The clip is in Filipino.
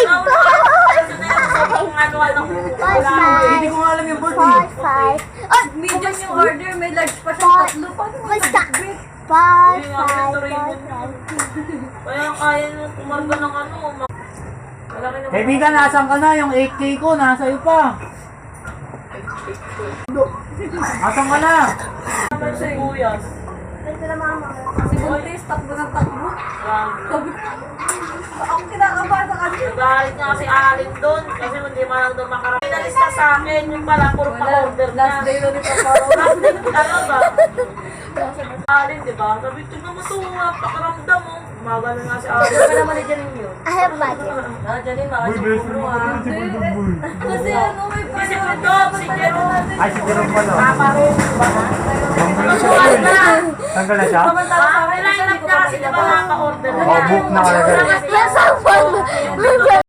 Kasi na yung sabong ano. Hindi ko nga alam yung board eh. 4, 5. Oh, Medium yung order, may large pa siya tatlo. Paano mo basta. nag-grip? 5, 5, 5. Kaya kaya nyo kumarga ng ano. Malaki na Kaibigan, nasan ka na? Yung 8K ko, nasa iyo pa. Nasan ka na? naman si Buyas. Si Buntis, takbo ng takbo. Grabe. Sabi ko, ako kinakabahan sa kanya. Nagalit nga si Alin doon kasi hindi man lang doon makarami. Pinalista sa akin yung pala, puro pa-order na. Last day na nito para. Last day talaga. Alin, di ba? Sabi, tignan mo ito, napakaramdam mo. Gumagano nga si Alin. Ano naman ni Janine yun? I have budget. Janine, makasipuro ah. Kasi ano, may Si Prudom, si Jerome. Ay, si Jerome pala. Paparoon, di ba? Tanggal na siya. Tanggal na siya? Samantala sa akin, Nilainap niya kasi di ba nakaka-order na Oh, book na kagad. Yes, I want.